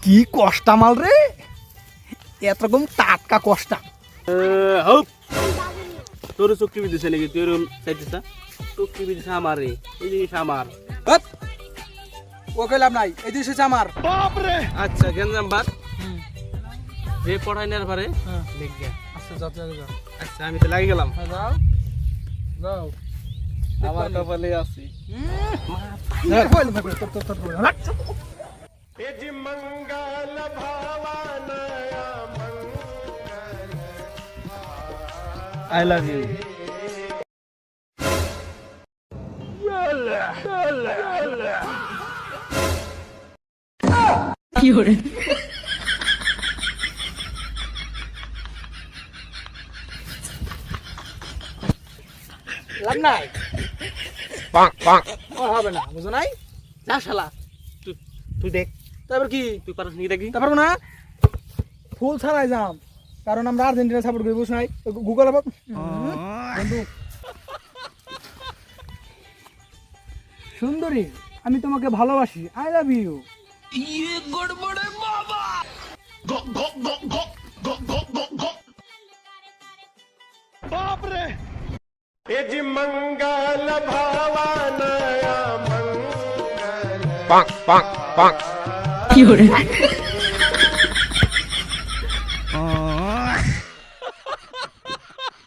কি কষ্টা মাল রে, এরকম টাটকা কষ্টা। তোর চুক্তি বিদিছে নাকি? তুই এরকম চাইছিস না? চুক্তি বিদিছে আমার, এই জিনিস আমার। ও কইলাম নাই, এই জিনিস হচ্ছে আমার। আচ্ছা গেঞ্জাম বাদ, যে পড়াই নেওয়ার পরে লিখ গে। আচ্ছা যাও যাও। আচ্ছা আমি তো লাগি গেলাম। যাও যাও। আমার কপালে আছি। I love you. লাভ নাই, ও হবে না, বুঝো নাই? যা শালা, তুই দেখ, তারপর কি? তুই পারস নি দেখি। তারপর না ফুল ছাড়াই যাম, কারণ আমরা আর্জেন্টিনা সাপোর্ট করি, বুঝ নাই? গুগল বন্ধু সুন্দরী, আমি তোমাকে ভালোবাসি, আই লাভ ইউ। मंगल भवन मंगल। Bonk, bonk, bonk.